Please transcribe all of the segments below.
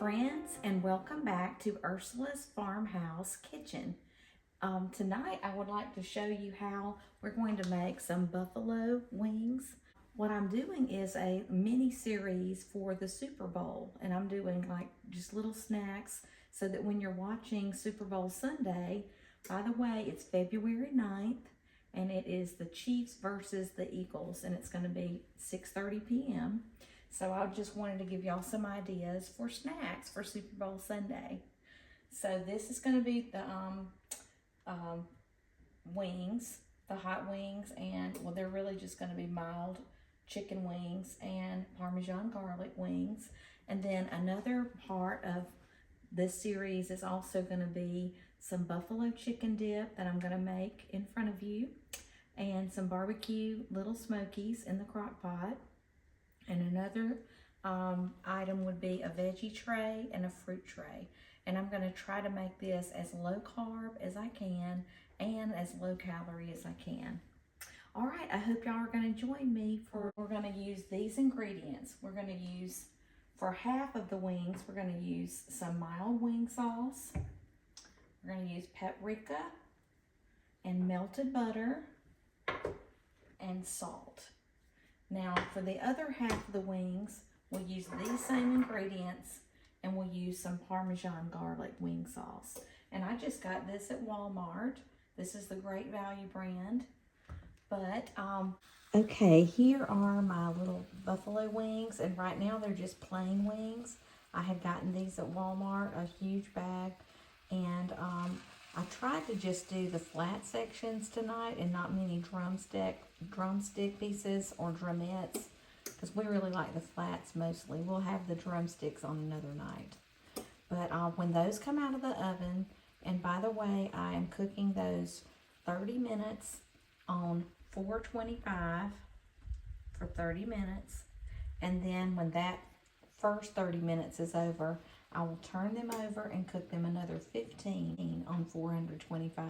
friends, and welcome back to Ursula's Farmhouse Kitchen. Tonight I would like to show you how we're going to make some buffalo wings. What I'm doing is a mini series for the Super Bowl, and I'm doing like just little snacks so that when you're watching Super Bowl Sunday, by the way, it's February 9th and it is the Chiefs versus the Eagles, and it's going to be 6:30 p.m. So I just wanted to give y'all some ideas for snacks for Super Bowl Sunday. So this is going to be the wings, the hot wings, and well, they're really just going to be mild chicken wings and Parmesan garlic wings. And then another part of this series is also going to be some buffalo chicken dip that I'm going to make in front of you, and some barbecue little smokies in the crock pot. And another item would be a veggie tray and a fruit tray. And I'm going to try to make this as low carb as I can and as low calorie as I can. All right, I hope y'all are going to join me we're going to use these ingredients. We're going to use, for half of the wings, we're going to use some mild wing sauce. We're going to use paprika and melted butter and salt. Now, for the other half of the wings, we'll use these same ingredients, and we'll use some Parmesan garlic wing sauce. And I just got this at Walmart. This is the Great Value brand. But, okay, here are my little buffalo wings, and right now they're just plain wings. I had gotten these at Walmart, a huge bag, and I tried to just do the flat sections tonight and not many drumstick pieces or drumettes, because we really like the flats mostly. We'll have the drumsticks on another night. But when those come out of the oven, and by the way, I am cooking those 30 minutes on 425 for 30 minutes. And then when that first 30 minutes is over, I will turn them over and cook them another 15 on 425.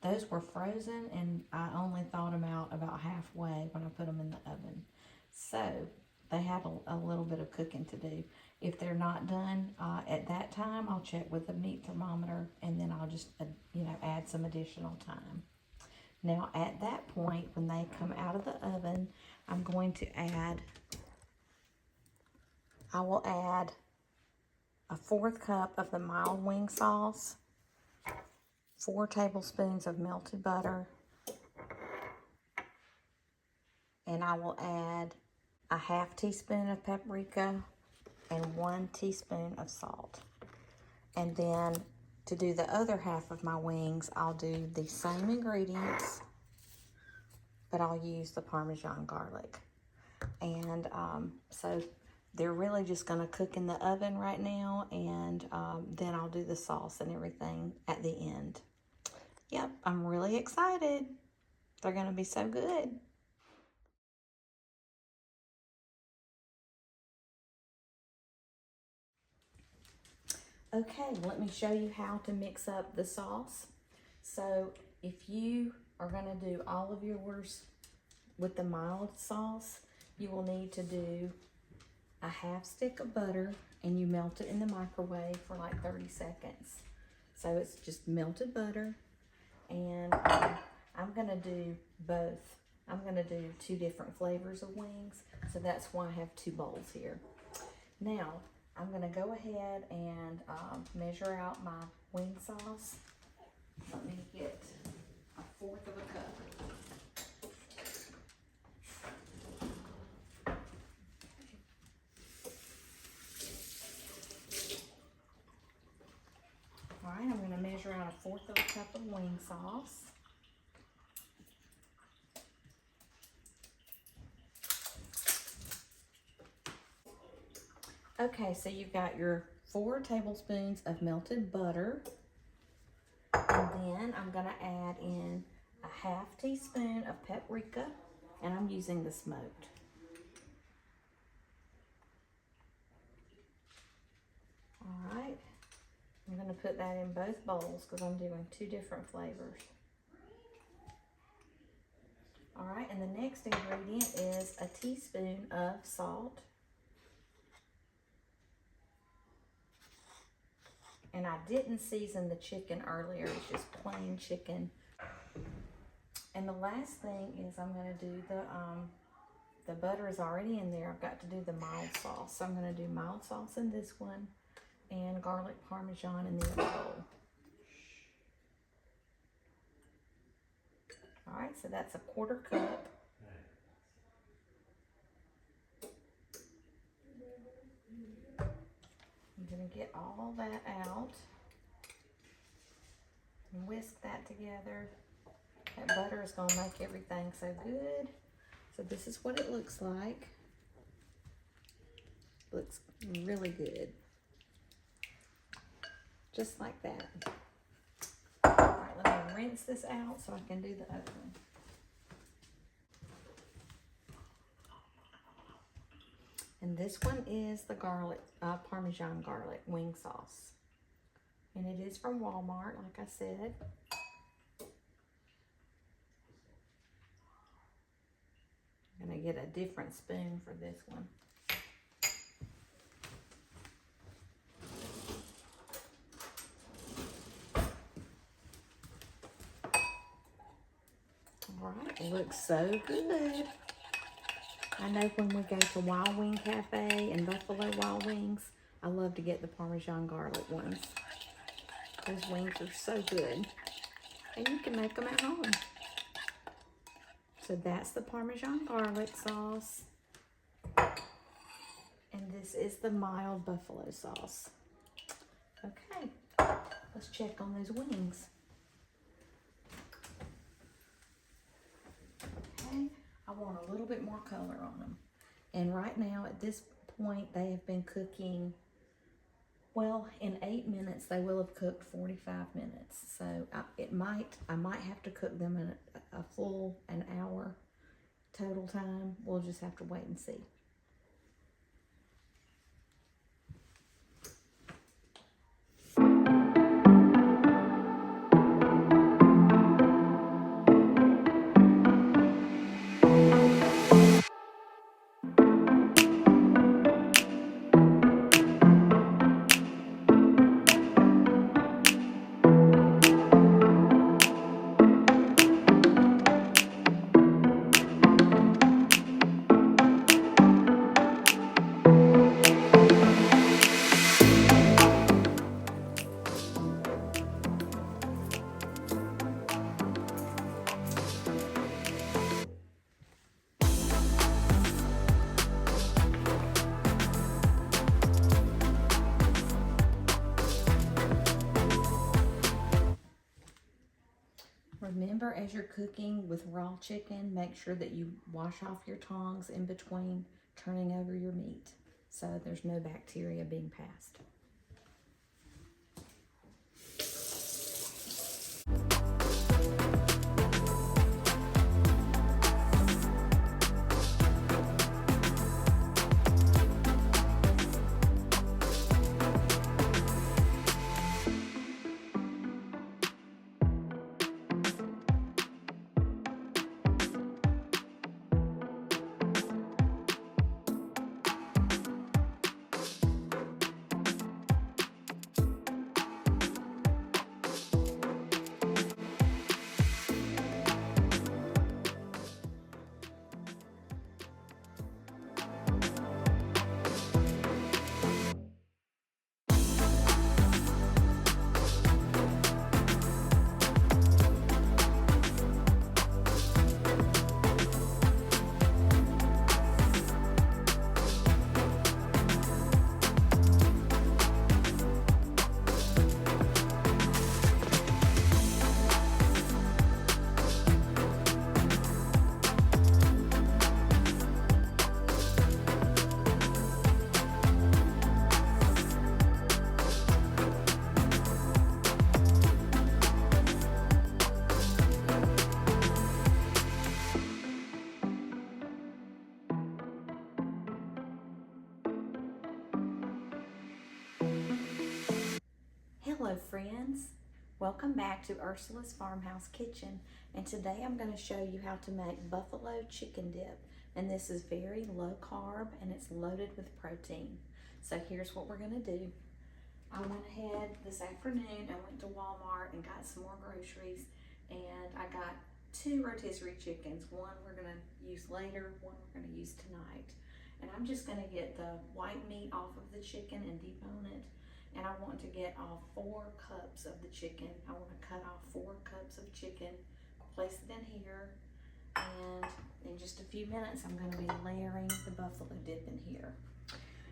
Those were frozen, and I only thawed them out about halfway when I put them in the oven. So they have a little bit of cooking to do. If they're not done at that time, I'll check with the meat thermometer, and then I'll just add some additional time. Now at that point, when they come out of the oven, I'm going to add, I will add a 1/4 cup of the mild wing sauce, 4 tablespoons of melted butter, and I will add a 1/2 teaspoon of paprika and 1 teaspoon of salt. And then to do the other half of my wings, I'll do the same ingredients, but I'll use the Parmesan garlic. And so they're really just going to cook in the oven right now, and then I'll do the sauce and everything at the end. Yep, I'm really excited. They're going to be so good. Okay, let me show you how to mix up the sauce. So if you are going to do all of yours with the mild sauce, you will need to do a 1/2 stick of butter, and you melt it in the microwave for like 30 seconds. So it's just melted butter, and I'm gonna do both. I'm gonna do 2 different flavors of wings, so that's why I have 2 bowls here. Now, I'm gonna go ahead and measure out my wing sauce. Let me get a 1/4 of a cup. All right, I'm going to measure out a 1/4 of a cup of wing sauce. Okay, so you've got your 4 tablespoons of melted butter. And then I'm going to add in a 1/2 teaspoon of paprika, and I'm using the smoked. All right. I'm going to put that in both bowls because I'm doing 2 different flavors. All right, and the next ingredient is a teaspoon of salt. And I didn't season the chicken earlier. It's just plain chicken. And the last thing is I'm gonna do the butter is already in there. I've got to do the mild sauce. So I'm gonna do mild sauce in this one and garlic Parmesan in the other bowl. All right, so that's a 1/4 cup. I'm gonna get all that out and whisk that together. That butter is gonna make everything so good. So this is what it looks like. Looks really good. Just like that. All right, let me rinse this out so I can do the other one. And this one is the garlic, Parmesan garlic wing sauce. And it is from Walmart, like I said. I'm gonna get a different spoon for this one. All right, it looks so good. I know when we go to Wild Wing Cafe and Buffalo Wild Wings, I love to get the Parmesan garlic ones. Those wings are so good. And you can make them at home. So that's the Parmesan garlic sauce. And this is the mild buffalo sauce. Okay, let's check on those wings. Okay, I want a little bit more color on them. And right now at this point, they have been cooking, well, in 8 minutes, they will have cooked 45 minutes. So I might have to cook them in a full an hour total time. We'll just have to wait and see. Remember, as you're cooking with raw chicken, make sure that you wash off your tongs in between turning over your meat so there's no bacteria being passed. Hello friends, welcome back to Ursula's Farmhouse Kitchen, and today I'm going to show you how to make buffalo chicken dip, and this is very low carb and it's loaded with protein. So here's what we're going to do. I went ahead this afternoon and went to Walmart and got some more groceries, and I got 2 rotisserie chickens. One we're gonna use later, one we're gonna use tonight. And I'm just gonna get the white meat off of the chicken and debone it. And I want to get off 4 cups of the chicken. I want to cut off 4 cups of chicken, place it in here, and in just a few minutes I'm going to be layering the buffalo dip in here.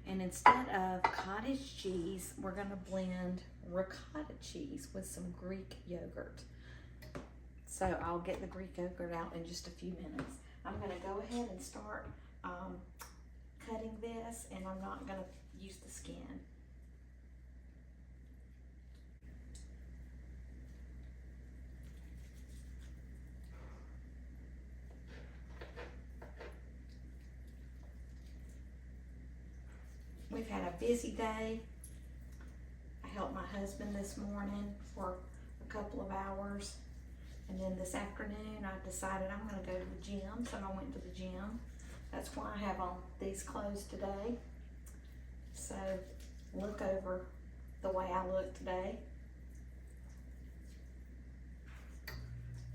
And instead of cottage cheese, we're going to blend ricotta cheese with some Greek yogurt. So I'll get the Greek yogurt out in just a few minutes. I'm going to go ahead and start cutting this, and I'm not going to use the skin. We've had a busy day. I helped my husband this morning for a couple of hours. And then this afternoon I decided I'm gonna go to the gym, so I went to the gym. That's why I have on these clothes today. So look over the way I look today.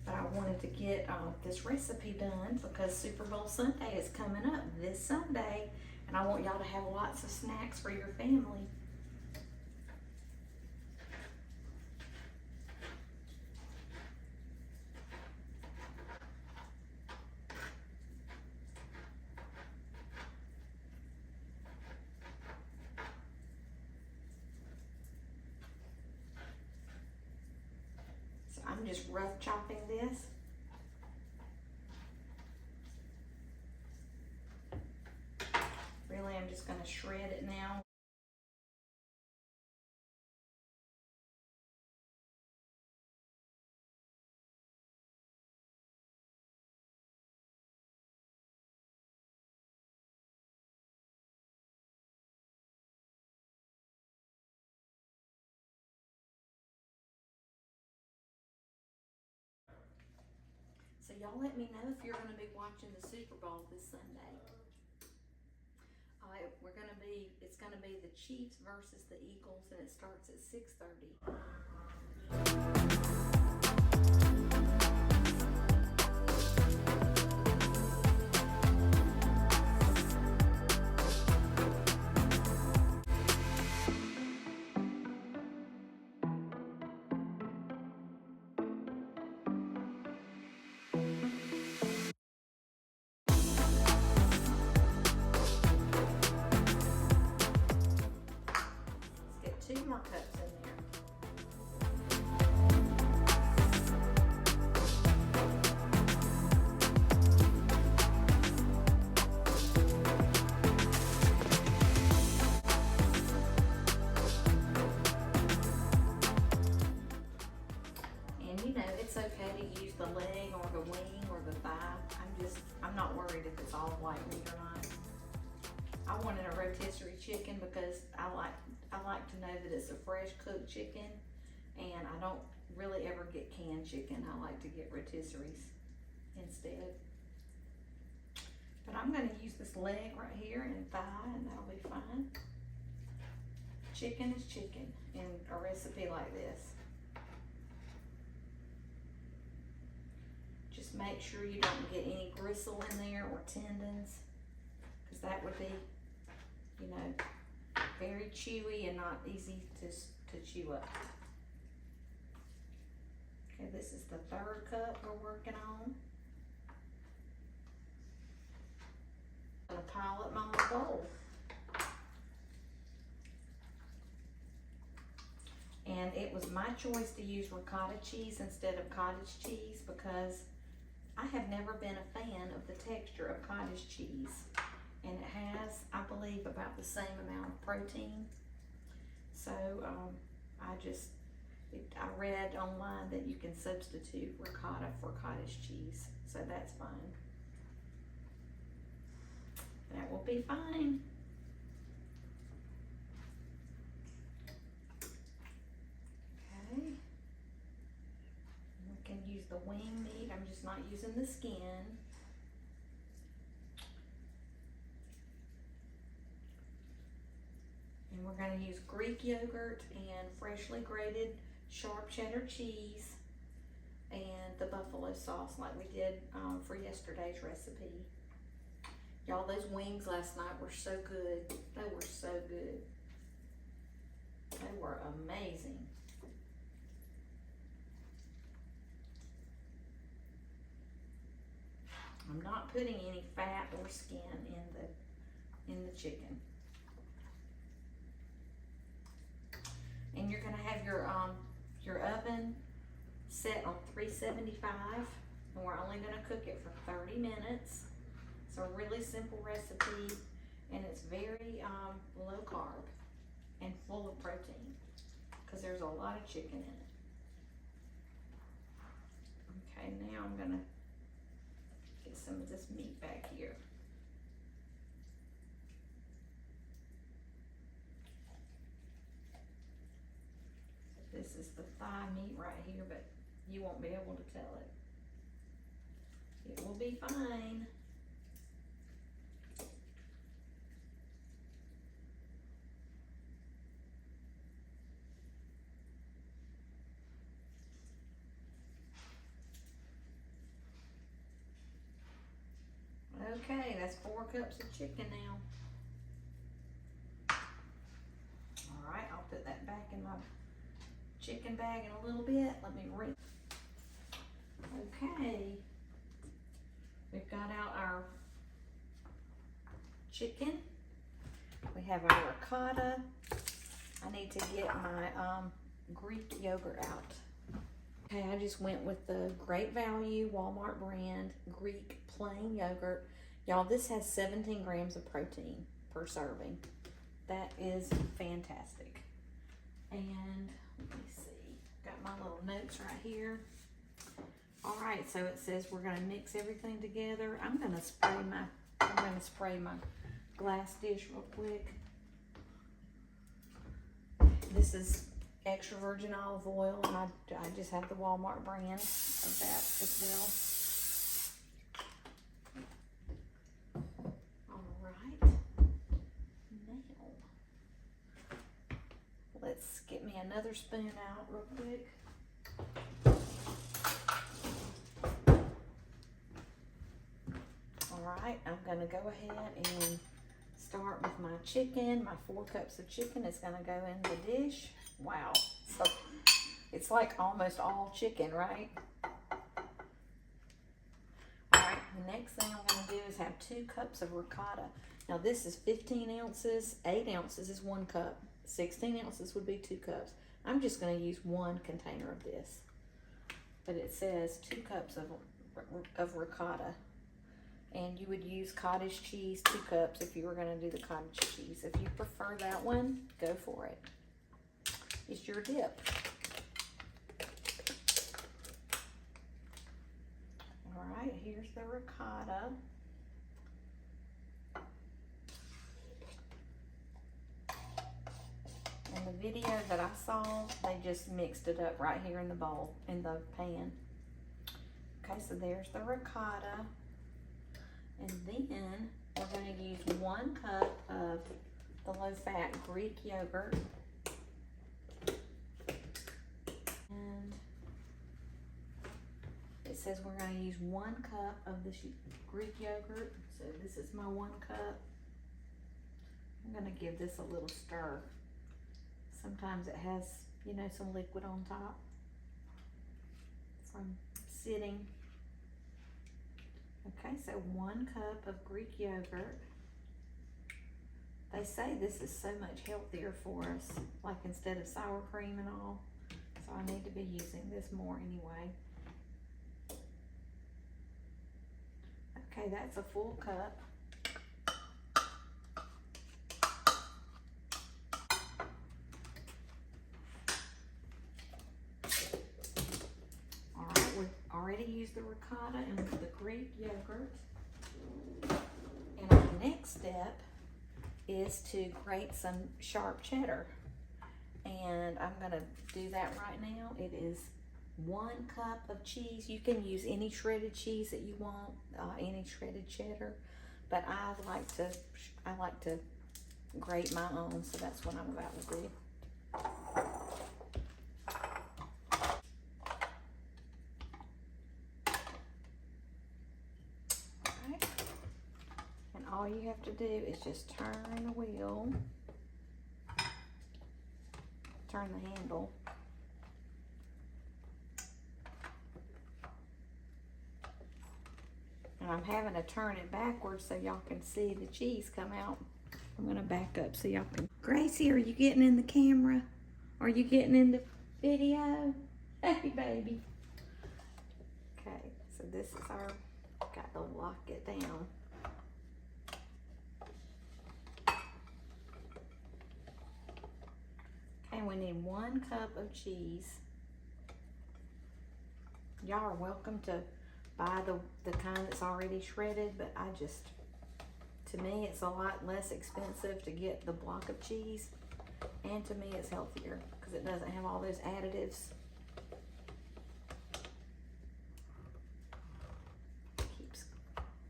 But I wanted to get this recipe done because Super Bowl Sunday is coming up this Sunday. And I want y'all to have lots of snacks for your family. So I'm just rough chopping this. Really, I'm just going to shred it now. So y'all let me know if you're going to be watching the Super Bowl this Sunday. It's going to be the Chiefs versus the Eagles, and it starts at 6:30. Let's get 2 more cups in there. And you know, it's okay to use the leg or the wing or the thigh. I'm not worried if it's all white meat or not. I wanted a rotisserie chicken because I like to know that it's a fresh cooked chicken, and I don't really ever get canned chicken. I like to get rotisseries instead. But I'm going to use this leg right here and thigh, and that'll be fine. Chicken is chicken in a recipe like this. Just make sure you don't get any gristle in there or tendons, because that would be, you know, very chewy and not easy to chew up. Okay, this is the 3rd cup we're working on. I'm gonna pile up my bowl. And it was my choice to use ricotta cheese instead of cottage cheese because I have never been a fan of the texture of cottage cheese. And it has, I believe, about the same amount of protein. So I read online that you can substitute ricotta for cottage cheese. So that's fine. That will be fine. Okay. We can use the wing meat. I'm just not using the skin. And we're going to use Greek yogurt and freshly grated sharp cheddar cheese and the buffalo sauce like we did for yesterday's recipe. Y'all, those wings last night were so good. They were so good. They were amazing. I'm not putting any fat or skin in the chicken. And you're gonna have your oven set on 375, and we're only gonna cook it for 30 minutes. It's a really simple recipe, and it's very low carb and full of protein because there's a lot of chicken in it. Okay, now I'm gonna get some of this meat back here. This is the thigh meat right here, but you won't be able to tell it. It will be fine. Okay, that's 4 cups of chicken now. All right, I'll put that back in my chicken bag in a little bit. Let me rinse. Okay, we've got out our chicken. We have our ricotta. I need to get my Greek yogurt out. Okay, I just went with the Great Value Walmart brand Greek plain yogurt. Y'all, this has 17 grams of protein per serving. That is fantastic. And let me see, got my little notes right here. All right, so it says we're gonna mix everything together. I'm gonna spray my glass dish real quick. This is extra virgin olive oil, and I just have the Walmart brand of that as well. Let's get me another spoon out real quick. All right, I'm gonna go ahead and start with my chicken. My 4 cups of chicken is gonna go in the dish. Wow, so it's like almost all chicken, right? All right, the next thing I'm gonna do is have 2 cups of ricotta. Now this is 15 ounces, 8 ounces is 1 cup. 16 ounces would be 2 cups. I'm just going to use 1 container of this. But it says 2 cups of ricotta. And you would use cottage cheese, 2 cups, if you were going to do the cottage cheese. If you prefer that one, go for it. It's your dip. All right, here's the ricotta. In the video that I saw, they just mixed it up right here in the bowl, in the pan. Okay, so there's the ricotta. And then we're going to use 1 cup of the low-fat Greek yogurt. And it says we're going to use 1 cup of this Greek yogurt. So this is my 1 cup. I'm going to give this a little stir. Sometimes it has, you know, some liquid on top from sitting. Okay, so 1 cup of Greek yogurt. They say this is so much healthier for us, like instead of sour cream and all. So I need to be using this more anyway. Okay, that's a full cup. Already used the ricotta and the Greek yogurt. And our next step is to grate some sharp cheddar. And I'm gonna do that right now. It is 1 cup of cheese. You can use any shredded cheese that you want, any shredded cheddar. But I like to grate my own, so that's what I'm about to do. Alright. And all you have to do is just turn the wheel, turn the handle. And I'm having to turn it backwards so y'all can see the cheese come out. I'm gonna back up so y'all can. Gracie, are you getting in the camera? Are you getting in the video? Hey, baby. Okay, so this is our, got to lock it down. Okay, we need 1 cup of cheese. Y'all are welcome to buy the kind that's already shredded, but to me, it's a lot less expensive to get the block of cheese, and to me, it's healthier because it doesn't have all those additives. Keeps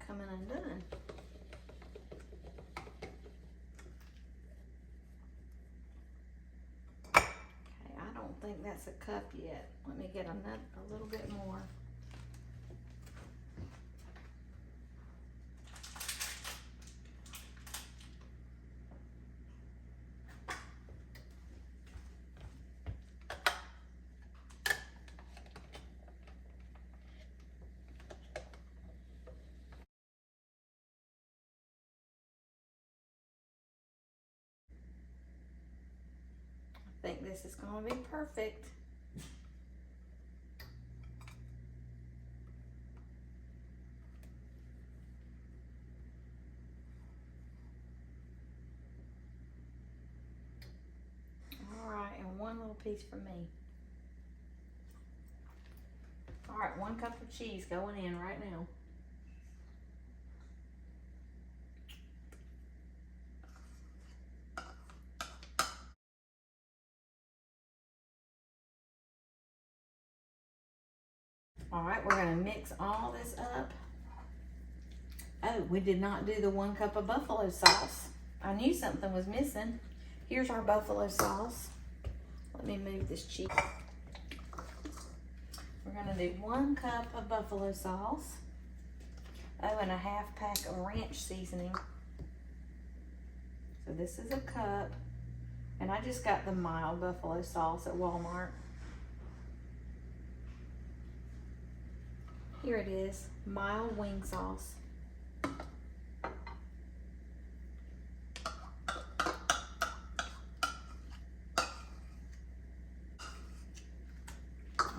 coming undone. Okay, I don't think that's a cup yet. Let me get a little bit more. I think this is going to be perfect. All right, and 1 little piece for me. All right, 1 cup of cheese going in right now. All right, we're gonna mix all this up. Oh, we did not do the 1 cup of buffalo sauce. I knew something was missing. Here's our buffalo sauce. Let me move this cheese. We're gonna do 1 cup of buffalo sauce. Oh, and a 1/2 pack of ranch seasoning. So this is a cup. And I just got the mild buffalo sauce at Walmart. Here it is, mild wing sauce. All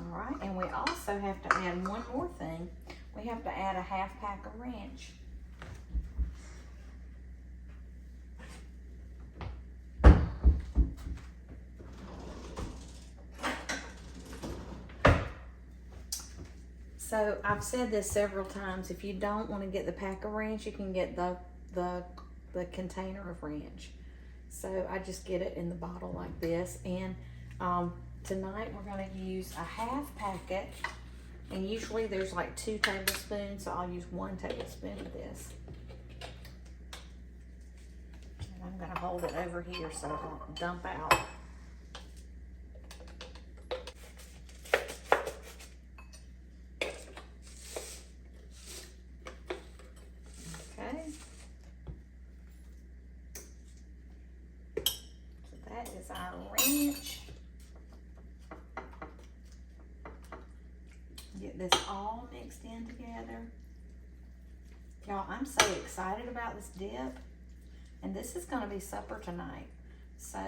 right, and we also have to add 1 more thing. We have to add a 1/2 pack of ranch. So I've said this several times. If you don't want to get the pack of ranch, you can get the container of ranch. So I just get it in the bottle like this. And tonight we're going to use a 1/2 packet. And usually there's like 2 tablespoons, so I'll use 1 tablespoon of this. And I'm going to hold it over here so it won't dump out. Our ranch. Get this all mixed in together. Y'all, I'm so excited about this dip. And this is going to be supper tonight. So,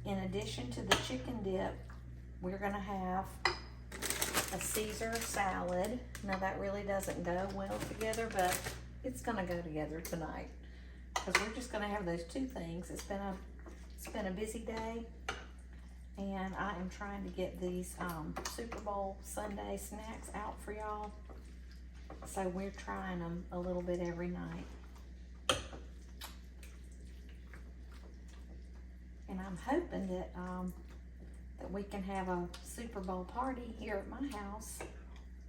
in addition to the chicken dip, we're going to have a Caesar salad. Now, that really doesn't go well together, but it's going to go together tonight. Because we're just going to have those 2 things. It's been a busy day, and I am trying to get these Super Bowl Sunday snacks out for y'all. So we're trying them a little bit every night. And I'm hoping that that we can have a Super Bowl party here at my house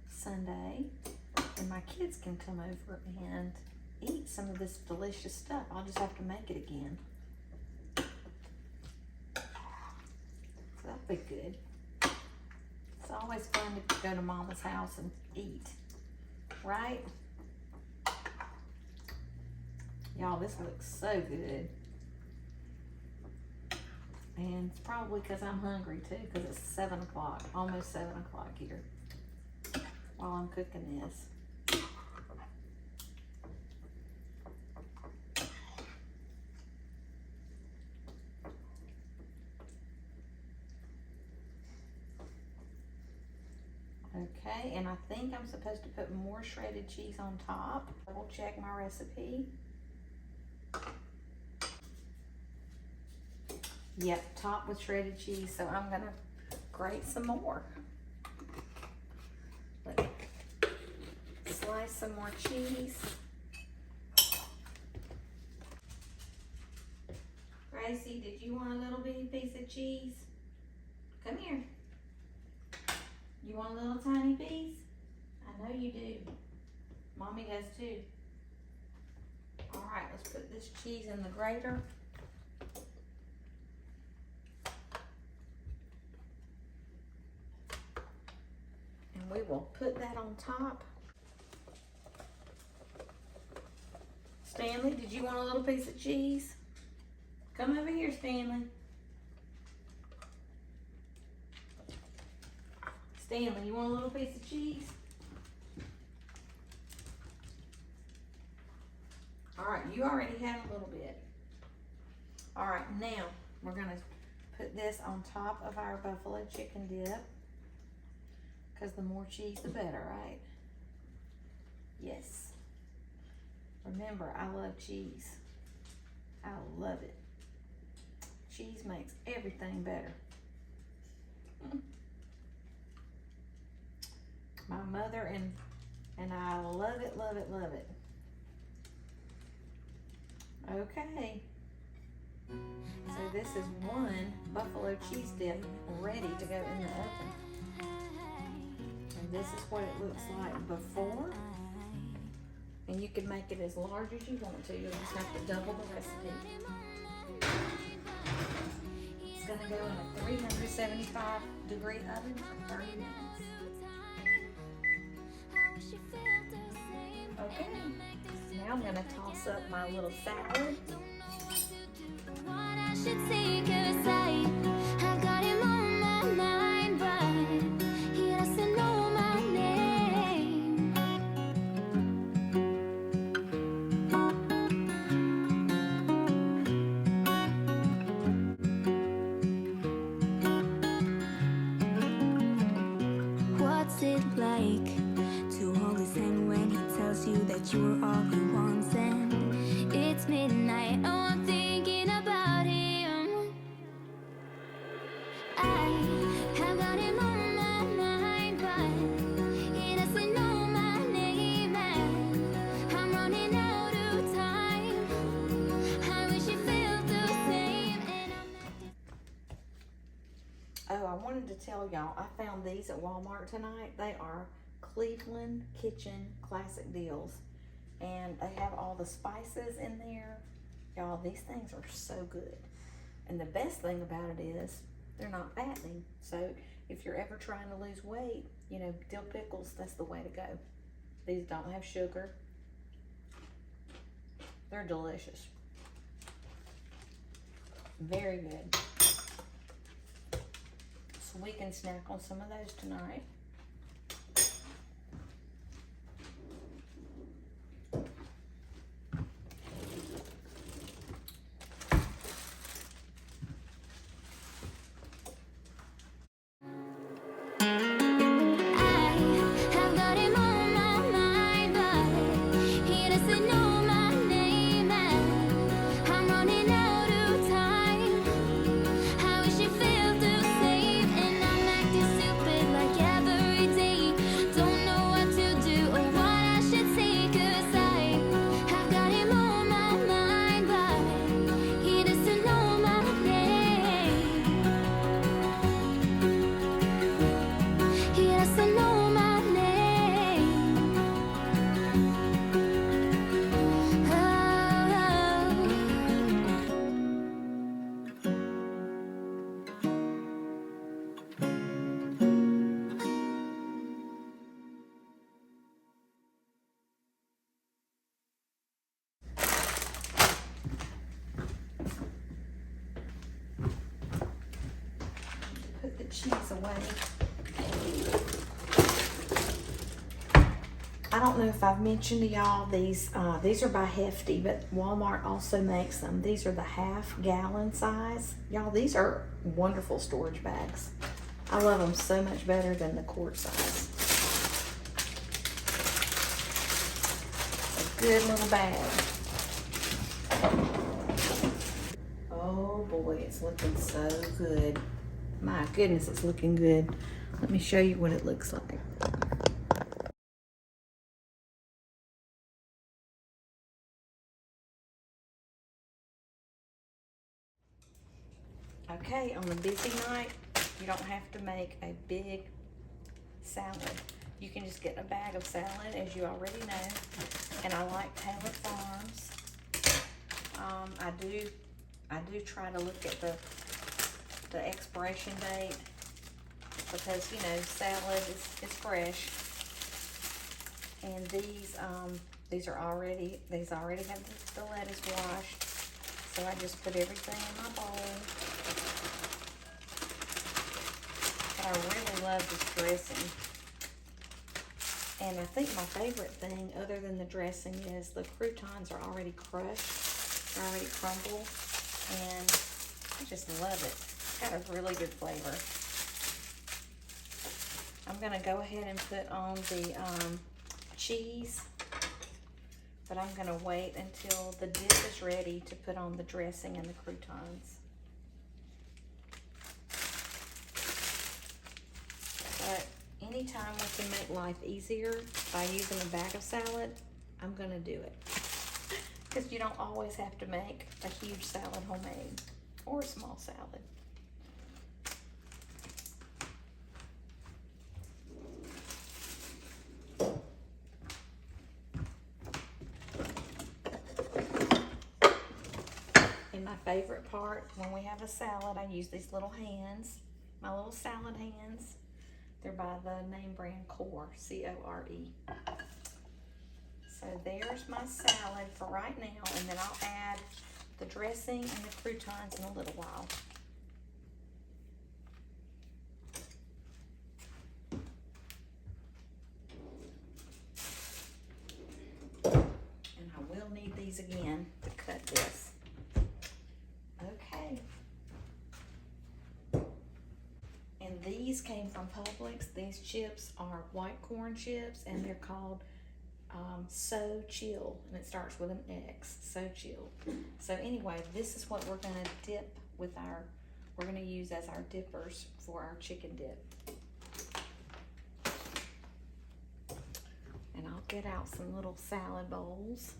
Sunday, and my kids can come over and eat some of this delicious stuff. I'll just have to make it again. be good. It's always fun to go to Mama's house and eat, right? Y'all, this looks so good. And it's probably because I'm hungry too, because it's 7 o'clock, almost 7 o'clock here while I'm cooking this. Okay, and I think I'm supposed to put more shredded cheese on top. Double check my recipe. Yep, top with shredded cheese, so I'm gonna grate some more. Let me slice some more cheese. Gracie, did you want a little bitty piece of cheese? Come here. You want a little tiny piece? I know you do. Mommy does too. All right, let's put this cheese in the grater. And we will put that on top. Stanley, did you want a little piece of cheese? Come over here, Stanley. Stanley, you want a little piece of cheese? All right, you already had a little bit. All right, now we're gonna put this on top of our buffalo chicken dip, because the more cheese, the better, right? Yes. Remember, I love cheese. I love it. Cheese makes everything better. My mother and I love it, love it, love it. Okay. So this is one buffalo cheese dip ready to go in the oven. And this is what it looks like before. And you can make it as large as you want to. You'll just have to double the recipe. It's gonna go in a 375-degree oven for 30 minutes. Okay, now I'm gonna toss up my little salad. What's it like to hold his hand when he tells you that you are all he wants? And it's midnight, oh, I'm thinking about him. I have got him on my mind, but he doesn't know my name, and I'm running out of time. I wish he felt the same. Oh, I wanted to tell y'all, I found these at Walmart tonight. They are Cleveland Kitchen Classic Deals. And they have all the spices in there. Y'all, these things are so good. And the best thing about it is they're not fattening. So if you're ever trying to lose weight, you know, dill pickles, that's the way to go. These don't have sugar. They're delicious. Very good. So we can snack on some of those tonight. How is she feel the same? And I'm acting stupid like ever. cheese away. I don't know if I've mentioned to y'all these are by Hefty, but Walmart also makes them. These are the half-gallon size. Y'all, these are wonderful storage bags. I love them so much better than the quart size. A good little bag. Oh boy, it's looking so good. My goodness, it's looking good. Let me show you what it looks like. Okay, on a busy night, you don't have to make a big salad. You can just get a bag of salad, as you already know. And I like Taylor Farms. I do try to look at the expiration date because, you know, salad is fresh. And these already have the lettuce washed. So I just put everything in my bowl. But I really love this dressing. And I think my favorite thing, other than the dressing, is the croutons are already crushed. They're already crumbled. And I just love it. It's got a really good flavor. I'm going to go ahead and put on the cheese. But I'm going to wait until the dip is ready to put on the dressing and the croutons. But anytime we can make life easier by using a bag of salad, I'm going to do it. Because you don't always have to make a huge salad homemade or a small salad. My favorite part, when we have a salad, I use these little hands, my little salad hands. They're by the name brand Core, C-O-R-E. So there's my salad for right now, and then I'll add the dressing and the croutons in a little while. And I will need these again to cut this. Okay. And these came from Publix. These chips are white corn chips, and they're called So Chill, and it starts with an X, So Chill. So anyway, this is what we're gonna dip with we're gonna use as our dippers for our chicken dip. And I'll get out some little salad bowls.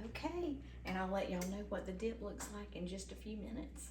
Okay, and I'll let y'all know what the dip looks like in just a few minutes.